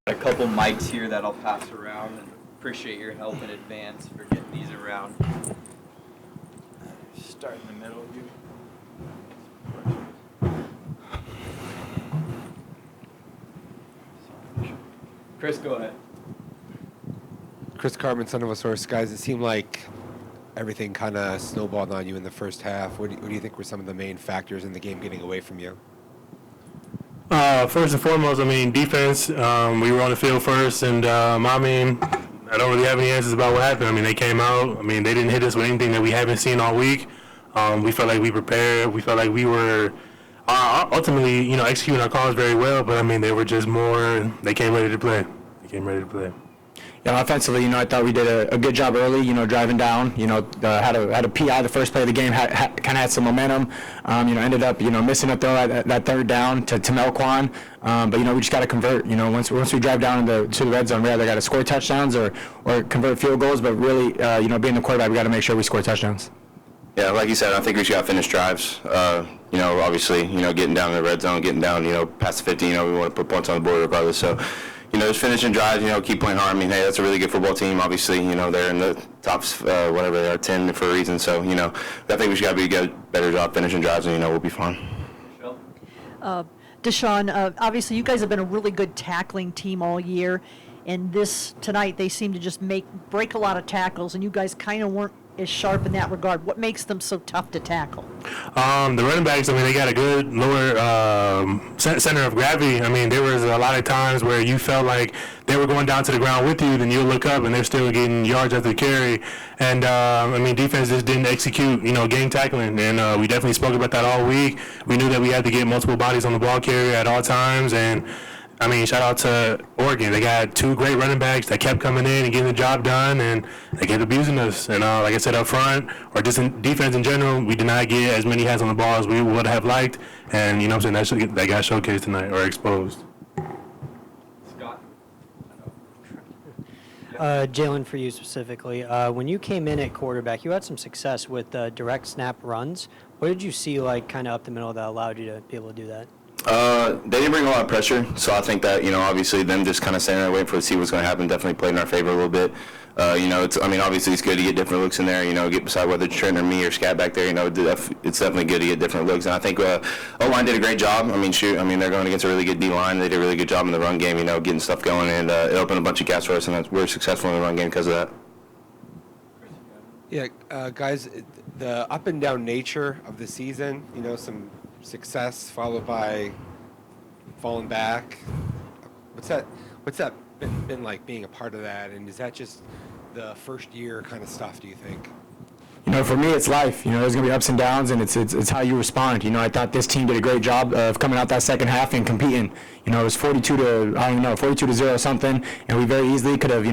A couple mics here that I'll pass around, and appreciate your help in advance for getting these around. Start in the middle, dude. Chris, go ahead. Chris Cartman, son of a source. Guys, it seemed like everything kind of snowballed on you in the first half. What do you think were some of the main factors in the game getting away from you? First and foremost, defense. We were on the field first, and I don't really have any answers about what happened. They came out. They didn't hit us with anything that we haven't seen all week. We felt like we prepared. We felt like we were ultimately, executing our calls very well. But they were just more. They came ready to play. Yeah, offensively, I thought we did a good job early, driving down, had a PI the first play of the game, kind of had some momentum, ended up, missing a throw at that third down to Melquan, but, we just got to convert, once we drive down to the red zone, we either got to score touchdowns or convert field goals, but really, being the quarterback, we got to make sure we score touchdowns. Yeah, like you said, I think we just got to finish drives. Obviously, getting down to the red zone, getting down, past the 50, we want to put points on the board regardless, so. Just finishing drives, keep playing hard. Hey, that's a really good football team. Obviously, they're in the top, whatever they are, 10 for a reason. So, I think we just got to be a better job finishing drives, and, we'll be fine. Dashaun, obviously you guys have been a really good tackling team all year, and tonight they seem to just break a lot of tackles, and you guys kind of weren't as sharp in that regard. What makes them so tough to tackle? The running backs, they got a good lower center of gravity. There was a lot of times where you felt like they were going down to the ground with you, then you'll look up and they're still getting yards after the carry. And, defense just didn't execute, gang tackling. And we definitely spoke about that all week. We knew that we had to get multiple bodies on the ball carrier at all times. And, shout out to Oregon. They got two great running backs that kept coming in and getting the job done, and they kept abusing us. And like I said up front, or just in defense in general, we did not get as many hands on the ball as we would have liked. And, that got showcased tonight or exposed. Scott? Jalin, for you specifically, when you came in at quarterback, you had some success with direct snap runs. What did you see kind of up the middle that allowed you to be able to do that? They didn't bring a lot of pressure, so I think that, obviously them just kind of standing there waiting to see what's going to happen definitely played in our favor a little bit. Obviously it's good to get different looks in there, get beside whether it's Trent or me or Scat back there, it's definitely good to get different looks. And I think O-line did a great job. They're going against a really good D-line. They did a really good job in the run game, getting stuff going, and it opened a bunch of gaps for us, and we're successful in the run game because of that. Yeah, guys, the up and down nature of the season, some success followed by falling back. What's that been like being a part of that, and is that just the first year kind of stuff, do you think? For me, it's life. There's going to be ups and downs, and it's how you respond. I thought this team did a great job of coming out that second half and competing. It was 42 to 0 something, and we very easily could have,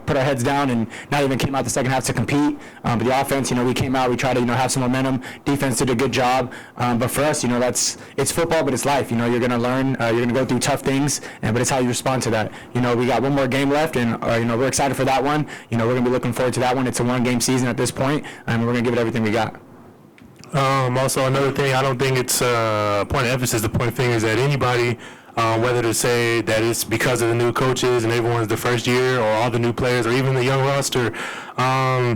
put our heads down and not even came out the second half to compete. But the offense, we came out, we tried to, have some momentum. Defense did a good job. But for us, it's football, but it's life. You're going to learn, you're going to go through tough things, but it's how you respond to that. We got one more game left, and we're excited for that one. We're going to be looking forward to that one. It's a one-game season at this point, and we're going to give it everything we got. Also, another thing, I don't think it's a point of emphasis to point fingers at anybody, whether to say that it's because of the new coaches and everyone's the first year, or all the new players, or even the young roster.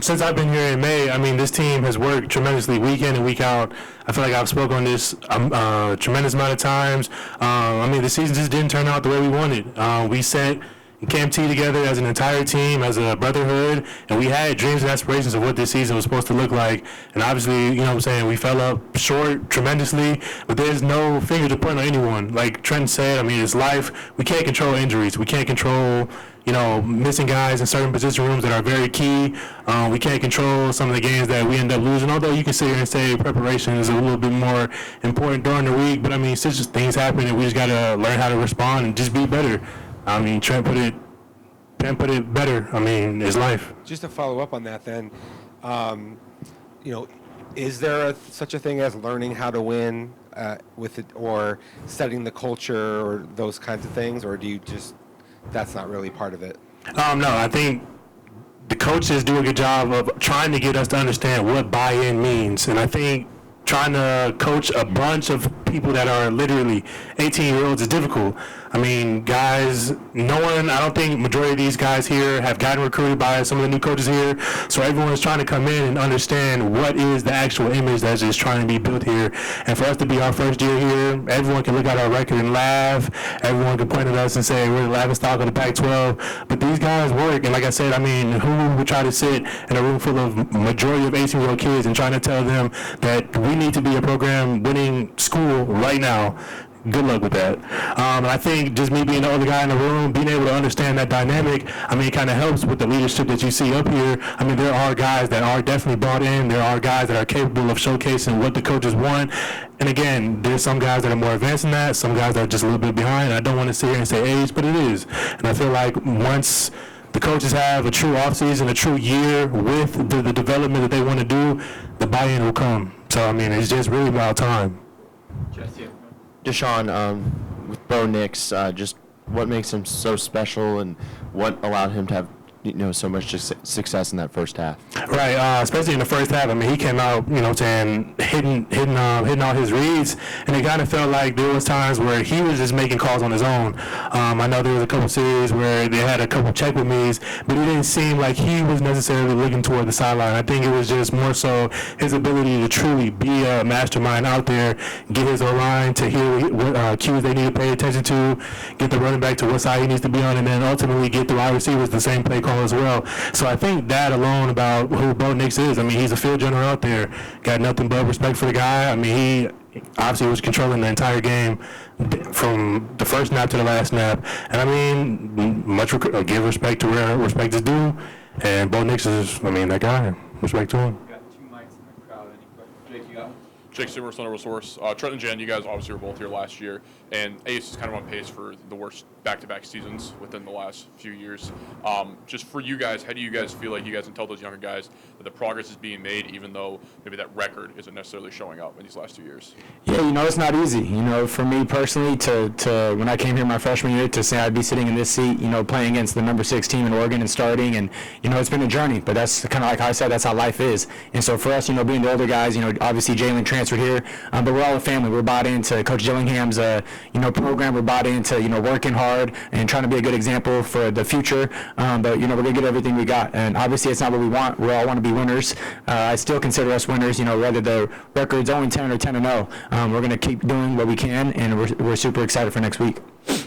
Since I've been here in May, this team has worked tremendously week in and week out. I feel like I've spoken on this a tremendous amount of times. The season just didn't turn out the way we wanted. We set Camp T together as an entire team, as a brotherhood, and we had dreams and aspirations of what this season was supposed to look like. And obviously, we fell up short tremendously, but there's no finger to point on anyone. Like Trent said, it's life. We can't control injuries. We can't control, missing guys in certain position rooms that are very key. We can't control some of the games that we end up losing, although you can sit here and say preparation is a little bit more important during the week, but it's just things happen, and we just got to learn how to respond and just be better. Trent put it better. It's life. Just to follow up on that then, is there such a thing as learning how to win with it, or setting the culture, or those kinds of things, or do you just, that's not really part of it? No, I think the coaches do a good job of trying to get us to understand what buy-in means. And I think trying to coach a bunch of people that are literally 18-year-olds is difficult. I mean, guys, I don't think majority of these guys here have gotten recruited by some of the new coaches here. So everyone's trying to come in and understand what is the actual image that's just trying to be built here. And for us to be our first year here, everyone can look at our record and laugh. Everyone can point at us and say we're the laughing stock of the Pac-12. But these guys work. And like I said, I mean, who would try to sit in a room full of majority of 18-year-old kids and trying to tell them that we need to be a program-winning school right now? Good luck with that. And I think just me being the older guy in the room, being able to understand that dynamic, I mean, it kind of helps with the leadership that you see up here. I mean, there are guys that are definitely bought in. There are guys that are capable of showcasing what the coaches want. And again, there's some guys that are more advanced than that, some guys that are just a little bit behind. I don't want to sit here and say age, but it is. And I feel like once the coaches have a true offseason, a true year with the development that they want to do, the buy-in will come. So, I mean, it's just really about time. Jesse. Dashaun, with Bo Nix, just what makes him so special and what allowed him to have so much success in that first half? Right, especially in the first half. I mean, he came out, hitting all his reads, and it kind of felt like there was times where he was just making calls on his own. I know there was a couple series where they had a couple check with me's, but it didn't seem like he was necessarily looking toward the sideline. I think it was just more so his ability to truly be a mastermind out there, get his O-line to hear what cues they need to pay attention to, get the running back to what side he needs to be on, and then ultimately get the wide receivers the same play call as well. So I think that alone about who Bo Nix is. I mean, he's a field general out there. Got nothing but respect for the guy. I mean, he obviously was controlling the entire game from the first snap to the last snap. And I mean, give respect to where respect is due. And Bo Nix is, that guy. Respect to him. We got 2 mics in the crowd. Any questions? Jake, you got one? Jake Simmers, Thunderbolt Source. Trent and Jen, you guys obviously were both here last year, and ASU is kind of on pace for the worst back-to-back seasons within the last few years. Just for you guys, how do you guys feel like you guys can tell those younger guys that the progress is being made, even though maybe that record isn't necessarily showing up in these last 2 years? Yeah, it's not easy. For me personally, to when I came here my freshman year, to say I'd be sitting in this seat, playing against the number 6 team in Oregon and starting, and it's been a journey. But that's kind of like I said, that's how life is. And so for us, being the older guys, obviously Jalin transferred here, but we're all a family. We're bought into Coach Dillingham's, program. We're bought into working hard and trying to be a good example for the future. But we're gonna get everything we got. And obviously, it's not what we want. We all want to be winners. I still consider us winners. Whether the record's 0-10 or 10-0, we're gonna keep doing what we can, and we're super excited for next week.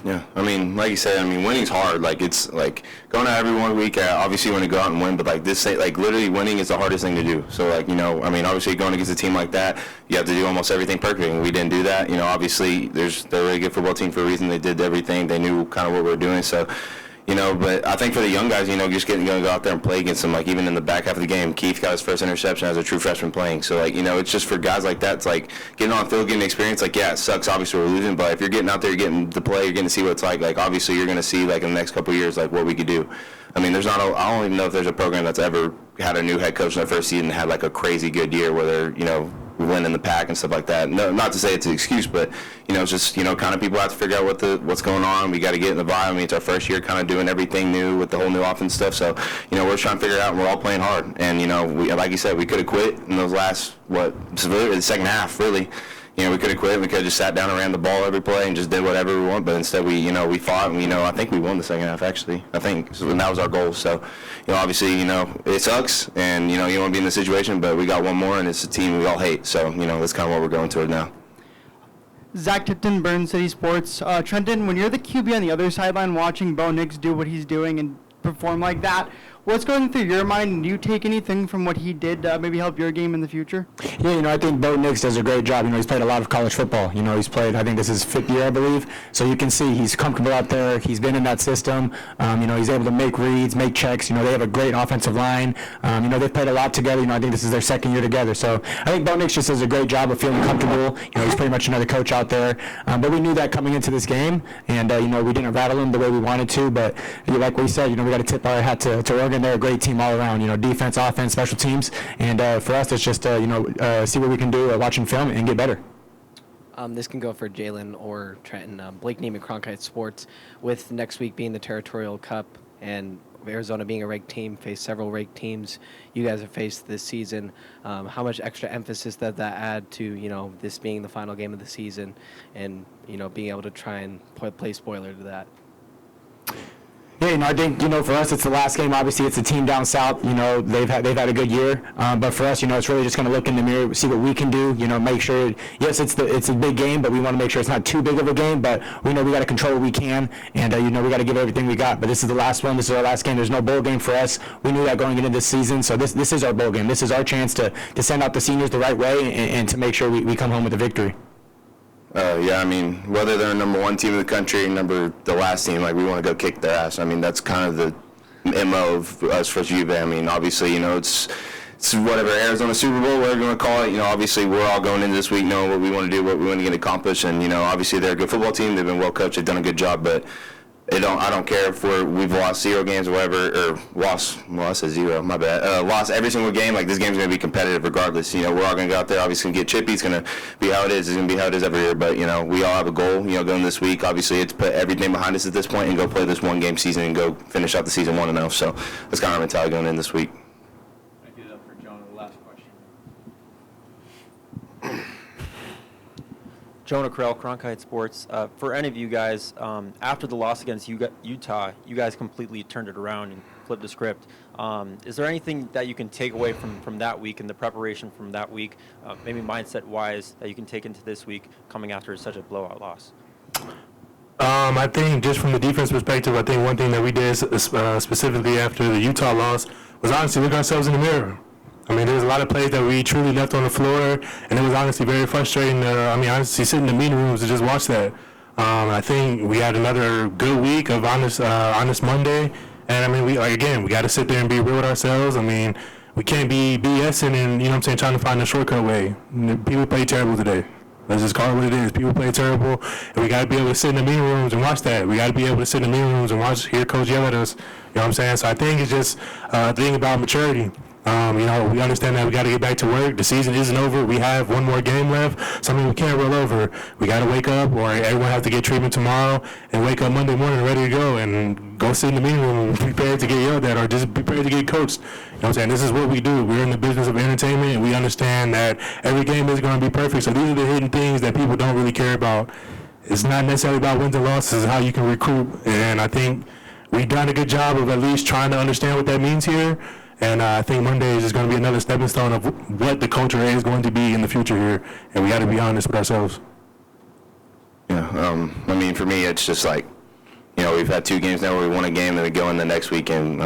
Yeah, like you said, winning's hard. It's like going out every 1 week. Obviously, you want to go out and win, but literally winning is the hardest thing to do. So, obviously going against a team like that, you have to do almost everything perfectly. And we didn't do that. Obviously, they're a really good football team for a reason. They did everything. They knew kind of what we were doing. So, but I think for the young guys, just going to go out there and play against them. Even in the back half of the game, Keith got his first interception as a true freshman playing. So, it's just for guys like that. It's like getting on the field, getting experience. Yeah, it sucks. Obviously, we're losing. But if you're getting out there, you're getting to play, you're getting to see what it's like. Obviously, you're going to see, in the next couple of years, what we could do. I don't even know if there's a program that's ever had a new head coach in their first season and had, a crazy good year where they're, winning the pack and stuff like that. No, not to say it's an excuse, but it's just kind of people have to figure out what's going on. We got to get in the vibe. It's our first year, kind of doing everything new with the whole new offense stuff. So we're trying to figure it out, and we're all playing hard. And we, like you said, we could have quit in those last the second half really. We could have quit. We could have just sat down and ran the ball every play and just did whatever we want. But instead, we fought, and I think we won the second half. Actually, I think so, and that was our goal. So, obviously, it sucks, and you don't want to be in the situation. But we got one more, and it's a team we all hate. So, that's kind of what we're going toward now. Zach Tipton, Burn City Sports. Trenton, when you're the QB on the other sideline watching Bo Nix do what he's doing and perform like that, what's going through your mind? Do you take anything from what he did to maybe help your game in the future? Yeah, I think Bo Nix does a great job. He's played a lot of college football. He's played, I think this is his 5th year, I believe. So you can see he's comfortable out there. He's been in that system. He's able to make reads, make checks. They have a great offensive line. They've played a lot together. I think this is their 2nd year together. So I think Bo Nix just does a great job of feeling comfortable. He's pretty much another coach out there. But we knew that coming into this game, and we didn't rattle him the way we wanted to. But like we said, we got to tip our hat to Oregon. They're a great team all around. Defense, offense, special teams, and for us, it's just see what we can do watching film and get better. This can go for Jalin or Trenton. Blake Neiman, Cronkite Sports, with next week being the Territorial Cup and Arizona being a ranked team, faced several ranked teams you guys have faced this season. How much extra emphasis does that add to, this being the final game of the season and, being able to try and play spoiler to that? Yeah, I think, for us, it's the last game. Obviously, it's a team down south. They've had a good year. But for us, it's really just going to look in the mirror, see what we can do. Make sure, yes, it's a big game, but we want to make sure it's not too big of a game. But we know we got to control what we can, and we got to give everything we got. But this is the last one. This is our last game. There's no bowl game for us. We knew that going into this season. So this is our bowl game. This is our chance to send out the seniors the right way and to make sure we come home with a victory. Whether they're number one team in the country or the last team, we want to go kick their ass. That's kind of the MO of us for U of A. Obviously, it's whatever, Arizona Super Bowl, whatever you want to call it. Obviously, we're all going into this week knowing what we want to do, what we want to get accomplished. And, obviously, they're a good football team. They've been well coached. They've done a good job. But I don't care if we've lost 0 games or whatever, or lost every single game. This game's going to be competitive regardless. We're all going to go out there, obviously, get chippy. It's going to be how it is. It's going to be how it is every year. But, we all have a goal, going this week. Obviously, it's put everything behind us at this point and go play this one-game season and go finish out the season 1-0. So that's kind of our mentality going in this week. I get it up for Jonah, the last question. Jonah Krell, Cronkite Sports. For any of you guys, after the loss against Utah, you guys completely turned it around and flipped the script. Is there anything that you can take away from that week and the preparation from that week, maybe mindset-wise, that you can take into this week coming after such a blowout loss? I think just from the defense perspective, I think one thing that we did specifically after the Utah loss was honestly look ourselves in the mirror. There was a lot of plays that we truly left on the floor, and it was honestly very frustrating. Honestly, sitting in the meeting rooms to just watch that. I think we had another good week of honest Monday, and we got to sit there and be real with ourselves. We can't be BSing and trying to find a shortcut way. People play terrible today. Let's just call it what it is. People play terrible, and we got to be able to sit in the meeting rooms and watch that. We got to be able to sit in the meeting rooms and hear Coach yell at us. So I think it's just a thing about maturity. We understand that we got to get back to work. The season isn't over. We have one more game left. Something we can't roll over. We got to wake up, or everyone has to get treatment tomorrow and wake up Monday morning ready to go and go sit in the meeting room and prepared to get yelled at or just prepared to get coached. This is what we do. We're in the business of entertainment, and we understand that every game isn't going to be perfect. So these are the hidden things that people don't really care about. It's not necessarily about wins and losses. It's how you can recruit. And I think we've done a good job of at least trying to understand what that means here. And I think Monday is just going to be another stepping stone of what the culture is going to be in the future here. And we got to be honest with ourselves. Yeah, for me, it's just we've had 2 games now where we won a game, and we go in the next week and,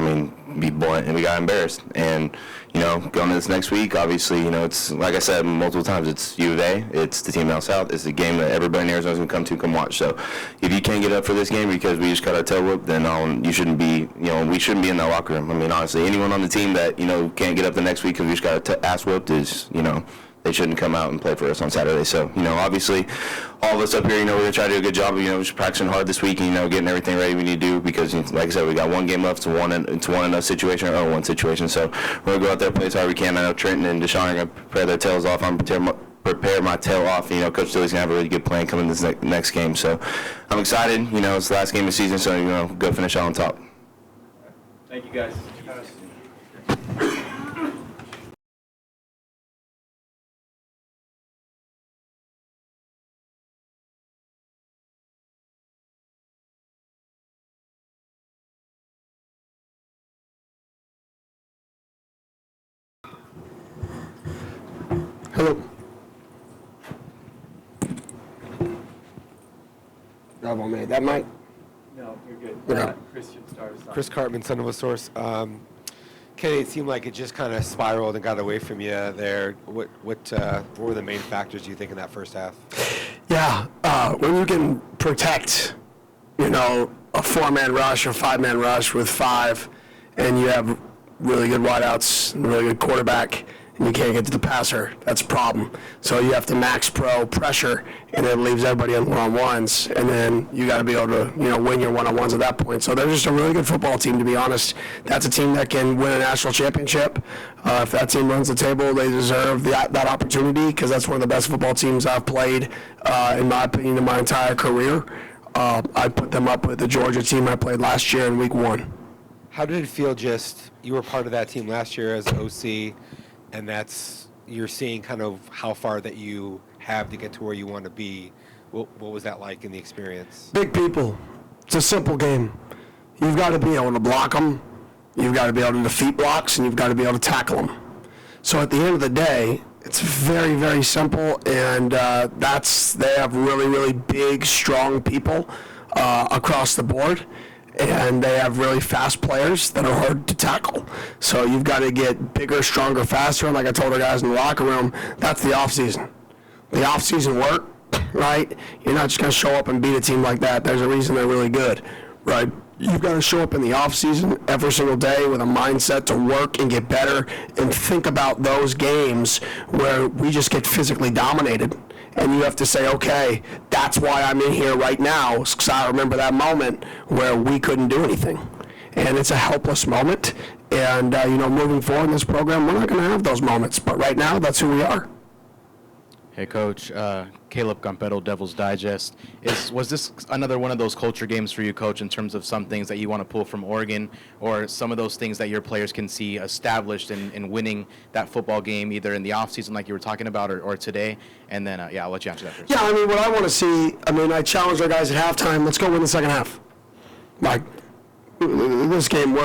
be blunt, and we got embarrassed. And, going into this next week, obviously, it's, like I said multiple times, it's U of A, it's the team down south, it's the game that everybody in Arizona's going to come watch. So if you can't get up for this game because we just got our tail whooped, then you shouldn't be, we shouldn't be in that locker room. Honestly, anyone on the team that, can't get up the next week because we just got our ass whooped is, they shouldn't come out and play for us on Saturday. So, obviously, all of us up here, we're going to try to do a good job of, just practicing hard this week and, getting everything ready we need to do because, like I said, we got one game left to one in a situation or 0-1 situation. So we're going to go out there and play as hard as we can. I know Trenton and Dashaun are going to prepare their tails off. I'm prepare my tail off. Coach Dilly's going to have a really good plan coming this next game. So I'm excited. It's the last game of the season, so, go finish out on top. Thank you, guys. Hello. Bravo, man. That mic? No, you're good. Okay. Chris should start us off. Chris Cartman, son of a source. Kenny, it seemed like it just kind of spiraled and got away from you there. What were the main factors, do you think, in that first half? Yeah, when you can protect, a 4-man rush or 5-man rush with 5, and you have really good wideouts and really good quarterback, and you can't get to the passer, that's a problem. So you have to max pro pressure, and it leaves everybody on one-on-ones, and then you got to be able to, win your one-on-ones at that point. So they're just a really good football team, to be honest. That's a team that can win a national championship. If that team runs the table, they deserve that opportunity because that's one of the best football teams I've played, in my opinion, in my entire career. I put them up with the Georgia team I played last year in week 1. How did it feel just, you were part of that team last year as OC, and you're seeing kind of how far that you have to get to where you want to be. What was that like in the experience? Big people. It's a simple game. You've got to be able to block them, you've got to be able to defeat blocks, and you've got to be able to tackle them. So at the end of the day, it's very, very simple, and they have really, really big, strong people across the board, and they have really fast players that are hard to tackle. So you've got to get bigger, stronger, faster, and like I told our guys in the locker room, that's the off-season. The off-season work, right? You're not just going to show up and beat a team like that. There's a reason they're really good, right? You've got to show up in the off-season every single day with a mindset to work and get better and think about those games where we just get physically dominated. And you have to say, okay, that's why I'm in here right now, because I remember that moment where we couldn't do anything. And it's a helpless moment. And, moving forward in this program, we're not going to have those moments. But right now, that's who we are. Hey, Coach. Caleb Campetto, Devil's Digest. Was this another one of those culture games for you, Coach, in terms of some things that you want to pull from Oregon, or some of those things that your players can see established in winning that football game, either in the offseason like you were talking about or today? And then, I'll let you answer that first. Yeah, what I want to see, I challenged our guys at halftime, let's go win the second half. Like, this game,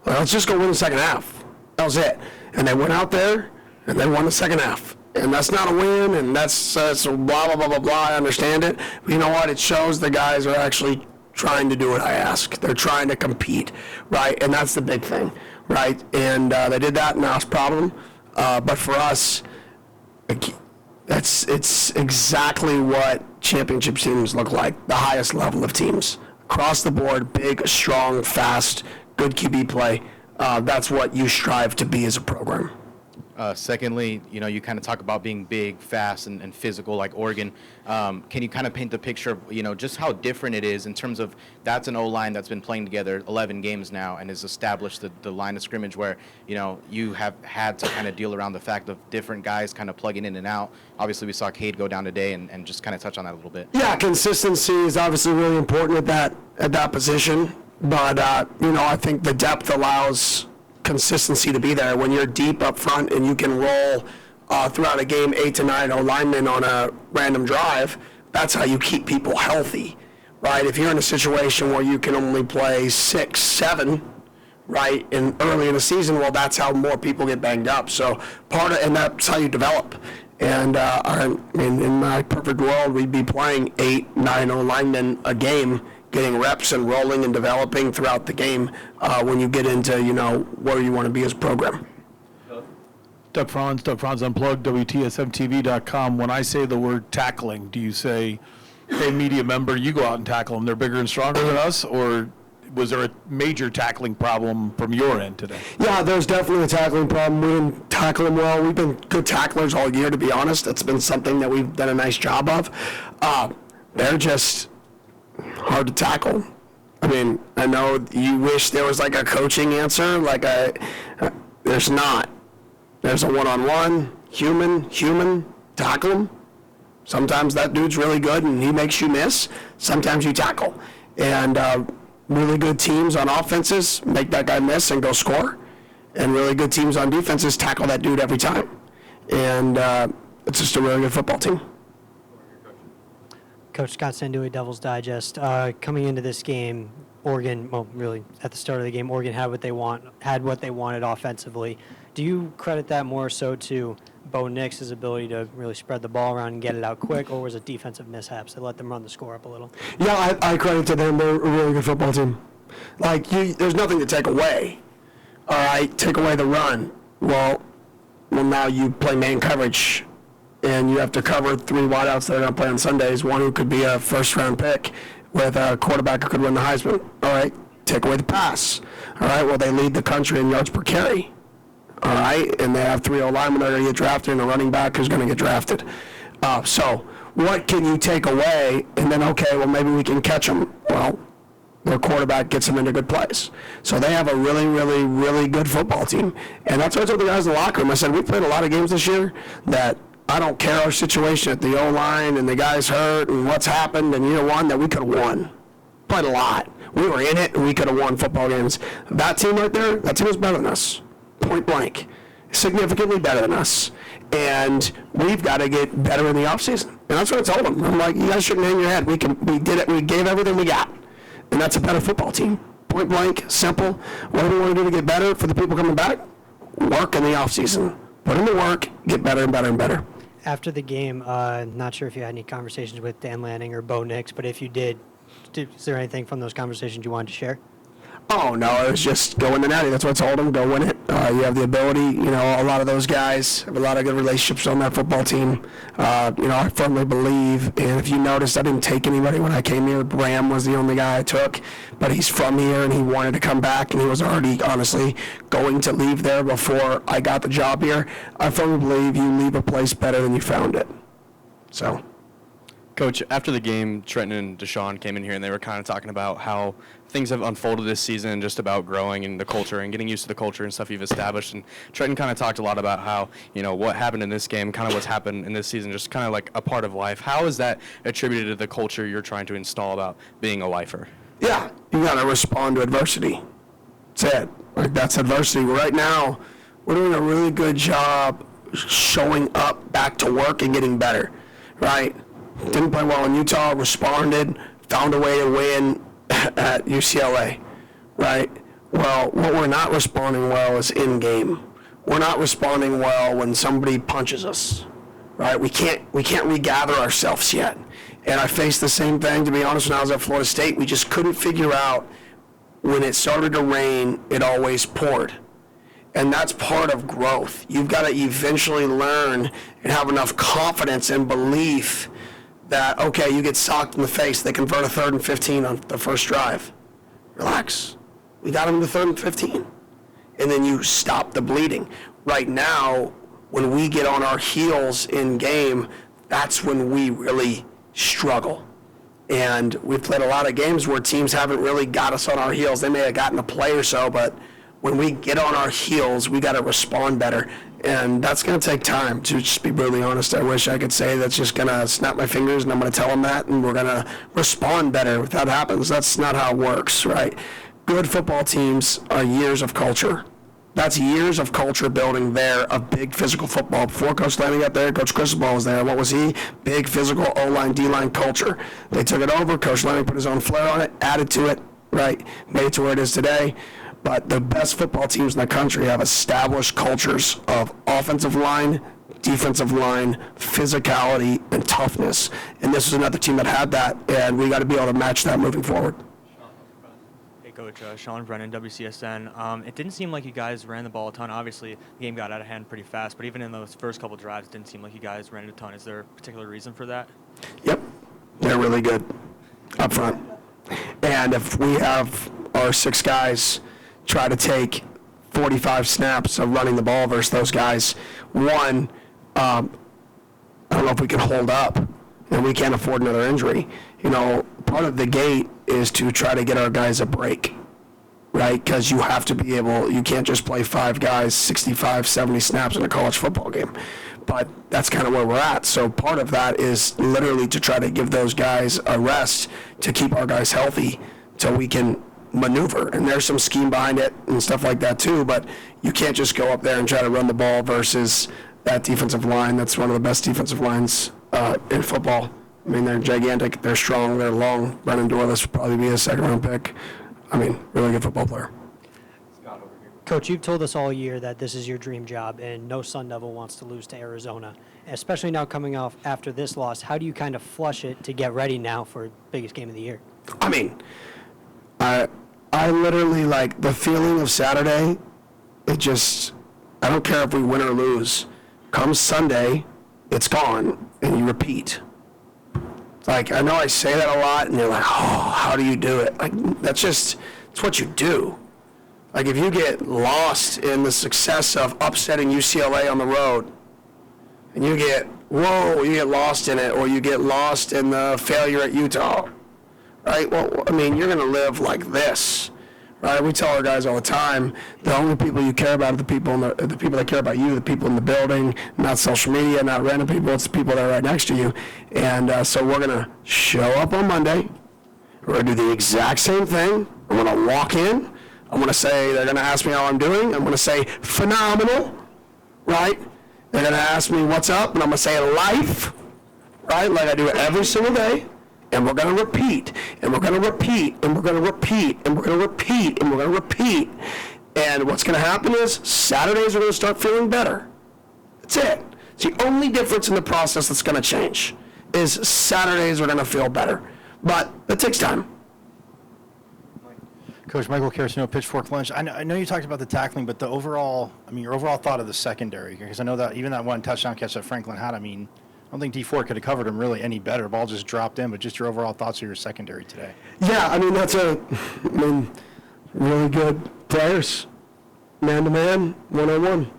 let's just go win the second half. That was it. And they went out there, and they won the second half. And that's not a win, and that's blah, blah, blah, blah, blah. I understand it. But you know what? It shows the guys are actually trying to do what I ask. They're trying to compete, right? And that's the big thing, right? And they did that, and now it's a problem. But for us, it's exactly what championship teams look like, the highest level of teams. Across the board, big, strong, fast, good QB play. That's what you strive to be as a program. Secondly, you kind of talk about being big, fast, and physical like Oregon. Can you kind of paint the picture of, just how different it is in terms of that's an O-line that's been playing together 11 games now and has established the line of scrimmage where, you have had to kind of deal around the fact of different guys kind of plugging in and out. Obviously, we saw Cade go down today and just kind of touch on that a little bit. Yeah, consistency is obviously really important at that position. But, I think the depth allows consistency to be there. When you're deep up front and you can roll throughout a game 8 to 9 linemen on a random drive, that's how you keep people healthy, right? If you're in a situation where you can only play 6, 7, right, early in the season, well, that's how more people get banged up. So and that's how you develop. And in my perfect world, we'd be playing 8, 9 linemen a game, getting reps and rolling and developing throughout the game when you get into, where you want to be as a program. Doug Franz Unplugged, WTSMTV.com. When I say the word tackling, do you say, hey, media member, you go out and tackle them, they're bigger and stronger than us, or was there a major tackling problem from your end today? Yeah, there's definitely a tackling problem. We didn't tackle them well. We've been good tacklers all year, to be honest. It's been something that we've done a nice job of. They're just hard to tackle. I know you wish there was like a coaching answer, there's not. There's a one-on-one, human, tackle him. Sometimes that dude's really good and he makes you miss. Sometimes you tackle. And really good teams on offenses make that guy miss and go score. And really good teams on defenses tackle that dude every time. And it's just a really good football team. Coach Scott Sandui, Devil's Digest. Coming into this game, Oregon, really at the start of the game, Oregon had what they wanted offensively. Do you credit that more so to Bo Nix's ability to really spread the ball around and get it out quick, or was it defensive mishaps that let them run the score up a little? Yeah, I credit to them. They're a really good football team. There's nothing to take away. All right, take away the run. Well, now you play man coverage. And you have to cover 3 wideouts that are going to play on Sundays, one who could be a first-round pick with a quarterback who could win the Heisman. All right, take away the pass. All right, well, they lead the country in yards per carry. All right, and they have 3 linemen that are going to get drafted and a running back who's going to get drafted. So what can you take away? And then, okay, well, maybe we can catch them. Well, their quarterback gets them into good plays. So they have a really, really, really good football team. And that's what I told the guys in the locker room. I said, we played a lot of games this year that I don't care our situation at the O-line and the guys hurt and what's happened in year one that we could have won. Played a lot. We were in it, and we could have won football games. That team right there, that team was better than us, point blank. Significantly better than us. And we've got to get better in the offseason. And that's what I told them. I'm like, you guys shouldn't hang your head. We did it. We gave everything we got. And that's a better football team. Point blank, simple. What do we want to do to get better for the people coming back? Work in the offseason. Put in the work, get better and better and better. After the game, not sure if you had any conversations with Dan Lanning or Bo Nix, but if you did, is there anything from those conversations you wanted to share? Oh, no, it was just go win the Natty. That's what I told them, go win it. You have the ability, a lot of those guys have a lot of good relationships on that football team. I firmly believe, and if you noticed, I didn't take anybody when I came here. Bram was the only guy I took, but he's from here and he wanted to come back, and he was already, honestly, going to leave there before I got the job here. I firmly believe you leave a place better than you found it. So. Coach, after the game, Trenton and Dashaun came in here and they were kind of talking about how things have unfolded this season, just about growing and the culture and getting used to the culture and stuff you've established. And Trenton kind of talked a lot about how, what happened in this game, kind of what's happened in this season, just kind of like a part of life. How is that attributed to the culture you're trying to install about being a lifer? Yeah, you got to respond to adversity. That's it. Like, that's adversity. Right now, we're doing a really good job showing up back to work and getting better, right? Didn't play well in Utah, responded, found a way to win at UCLA, right? Well, what we're not responding well is in-game. We're not responding well when somebody punches us, right? We can't regather ourselves yet. And I faced the same thing, to be honest, when I was at Florida State. We just couldn't figure out when it started to rain, it always poured. And that's part of growth. You've got to eventually learn and have enough confidence and belief that, okay, you get socked in the face, they convert a 3rd and 15 on the first drive. Relax. We got them to 3rd and 15. And then you stop the bleeding. Right now, when we get on our heels in game, that's when we really struggle. And we've played a lot of games where teams haven't really got us on our heels. They may have gotten a play or so, but when we get on our heels, we got to respond better. And that's going to take time, to just be brutally honest. I wish I could say that's just going to snap my fingers and I'm going to tell them that and we're going to respond better. If that happens, that's not how it works, right? Good football teams are years of culture. That's years of culture building there of big physical football. Before Coach Lanning got there, Coach Cristobal was there. What was he? Big physical O-line, D-line culture. They took it over. Coach Lanning put his own flair on it, added to it, right? Made it to where it is today. But the best football teams in the country have established cultures of offensive line, defensive line, physicality, and toughness. And this is another team that had that, and we got to be able to match that moving forward. Hey, Coach. Sean Brennan, WCSN. It didn't seem like you guys ran the ball a ton. Obviously, the game got out of hand pretty fast, but even in those first couple drives, it didn't seem like you guys ran it a ton. Is there a particular reason for that? Yep. They're really good up front. And if we have our 6 guys try to take 45 snaps of running the ball versus those guys, one, I don't know if we can hold up, and we can't afford another injury. Part of the gate is to try to get our guys a break, right? Because you have to be able, you can't just play 5 guys 65, 70 snaps in a college football game. But that's kind of where we're at. So part of that is literally to try to give those guys a rest to keep our guys healthy so we can maneuver. And there's some scheme behind it and stuff like that too, but you can't just go up there and try to run the ball versus that defensive line. That's one of the best defensive lines in football. I mean, they're gigantic, they're strong, they're long. Brennan Dorless would probably be a 2nd-round pick. I mean, really good football player. Coach, you've told us all year that this is your dream job, and no Sun Devil wants to lose to Arizona. Especially now coming off after this loss, how do you kind of flush it to get ready now for biggest game of the year? I mean, I literally, like, the feeling of Saturday, it just, I don't care if we win or lose. Come Sunday, it's gone, and you repeat. Like, I know I say that a lot, and you're like, oh, how do you do it? Like, it's what you do. Like, if you get lost in the success of upsetting UCLA on the road, and you get lost in it, or you get lost in the failure at Utah, right? Well, I mean, you're going to live like this, right? We tell our guys all the time, the only people you care about are the people that care about you, the people in the building, not social media, not random people. It's the people that are right next to you. And so we're going to show up on Monday. We're going to do the exact same thing. I'm going to walk in. I'm going to say, they're going to ask me how I'm doing. I'm going to say, phenomenal, right? They're going to ask me what's up, and I'm going to say life, right? Like I do every single day. And we're going to repeat, and we're going to repeat, and we're going to repeat, and we're going to repeat, and we're going to repeat. And what's going to happen is Saturdays are going to start feeling better. That's it. It's the only difference in the process that's going to change is Saturdays are going to feel better. But it takes time. Coach Michael Carasino, Pitchfork Lunch. I know you talked about the tackling, but the overall, your overall thought of the secondary, because I know that even that one touchdown catch that Franklin had, I don't think D4 could have covered him really any better. Ball just dropped in, but just your overall thoughts of your secondary today. Yeah, that's really good players, man-to-man, one-on-one.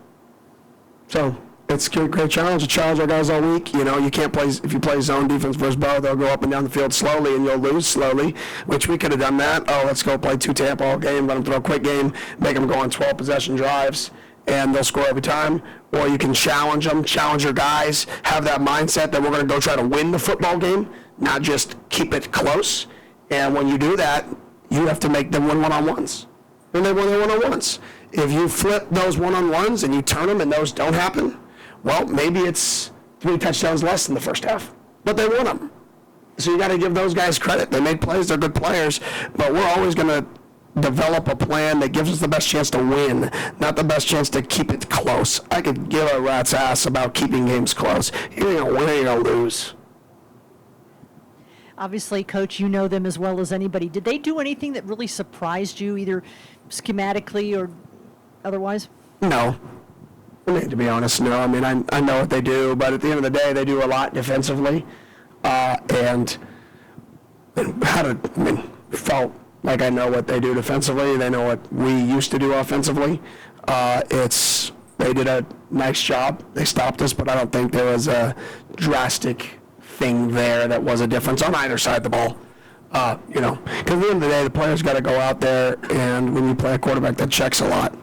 So it's a great challenge. To challenge our guys all week. You can't play, if you play zone defense versus Bo, they'll go up and down the field slowly and you'll lose slowly, which we could have done that. Oh, let's go play 2 Tampa all game, let them throw a quick game, make them go on 12 possession drives, and they'll score every time. Or you can challenge them, challenge your guys, have that mindset that we're going to go try to win the football game, not just keep it close. And when you do that, you have to make them win one-on-ones. And they win their one-on-ones. If you flip those one-on-ones and you turn them and those don't happen, well, maybe it's 3 touchdowns less than the first half. But they won them. So you got to give those guys credit. They make plays, they're good players, but we're always going to develop a plan that gives us the best chance to win, not the best chance to keep it close. I could give a rat's ass about keeping games close. You're going to win or you're going to lose. Obviously, Coach, you know them as well as anybody. Did they do anything that really surprised you, either schematically or otherwise? No. To be honest, no. I know what they do, but at the end of the day, they do a lot defensively. Felt like I know what they do defensively. They know what we used to do offensively. They did a nice job. They stopped us, but I don't think there was a drastic thing there that was a difference on either side of the ball. Because at the end of the day, the player's got to go out there, and when you play a quarterback that checks a lot,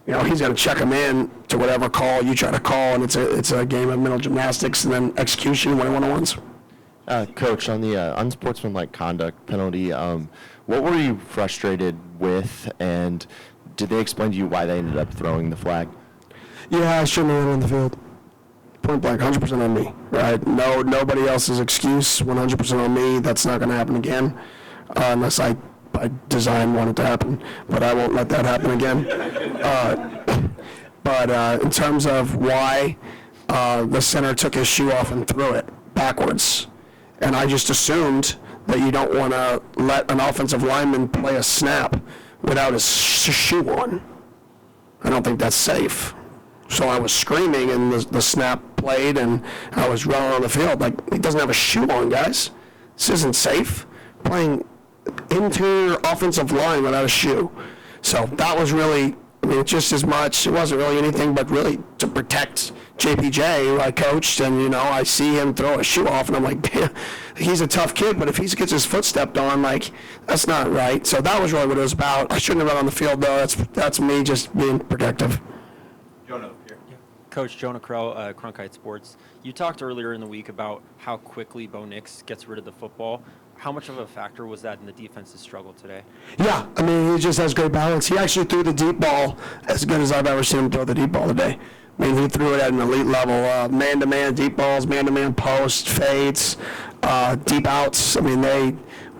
he's going to check them in to whatever call you try to call, and it's a game of mental gymnastics and then execution, one-on-ones. Coach, on the unsportsmanlike conduct penalty, what were you frustrated with, and did they explain to you why they ended up throwing the flag? Yeah, I shouldn't have been on the field. Point blank, 100% on me, right? No, nobody else's excuse, 100% on me. That's not going to happen again, unless I design want it to happen, but I won't let that happen again. But in terms of why the center took his shoe off and threw it backwards, and I just assumed that you don't want to let an offensive lineman play a snap without his shoe on. I don't think that's safe. So I was screaming, and the snap played, and I was running on the field like, he doesn't have a shoe on, guys. This isn't safe. Playing interior offensive line without a shoe. So that was really, just as much, it wasn't really anything but really to protect JPJ, who I coached, and, I see him throw a shoe off, and I'm like, damn, he's a tough kid, but if he gets his foot stepped on, that's not right. So that was really what it was about. I shouldn't have run on the field, though. That's me just being protective. Jonah, here. Coach Jonah Krell, Cronkite Sports. You talked earlier in the week about how quickly Bo Nix gets rid of the football. How much of a factor was that in the defense's struggle today? Yeah, he just has great balance. He actually threw the deep ball as good as I've ever seen him throw the deep ball today. He threw it at an elite level. Man-to-man deep balls, man-to-man post, fades, deep outs.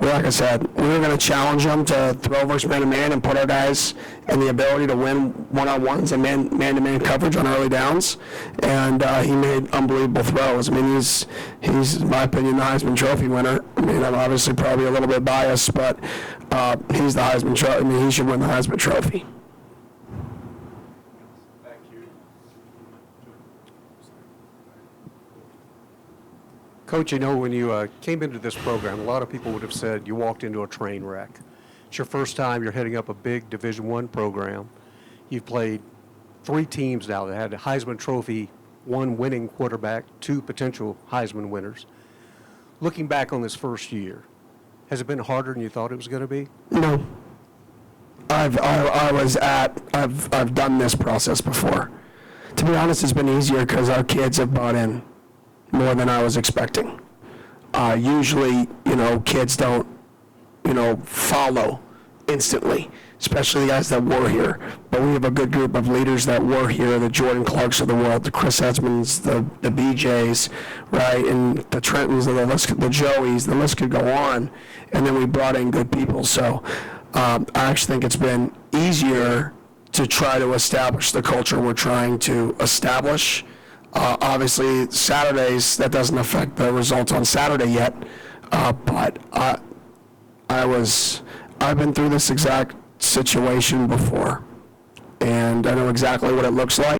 Like I said, we were going to challenge them to throw versus man-to-man and put our guys in the ability to win one-on-ones and man-to-man coverage on early downs. And he made unbelievable throws. He's in my opinion, the Heisman Trophy winner. I'm obviously probably a little bit biased, but he's the Heisman Trophy. He should win the Heisman Trophy. Coach, when you came into this program, a lot of people would have said you walked into a train wreck. It's your first time you're heading up a big Division I program. You've played 3 teams now that had a Heisman Trophy, 1 winning quarterback, 2 potential Heisman winners. Looking back on this first year, has it been harder than you thought it was going to be? No. I've done this process before. To be honest, it's been easier because our kids have bought in more than I was expecting. Usually, kids don't follow instantly, especially the guys that were here. But we have a good group of leaders that were here, the Jordan Clarks of the world, the Chris Edmonds, the BJs, right, and the Trentons, the Joeys, the list could go on. And then we brought in good people. So I actually think it's been easier to try to establish the culture we're trying to establish. Obviously, Saturdays, that doesn't affect the results on Saturday yet. But I've been through this exact situation before, and I know exactly what it looks like.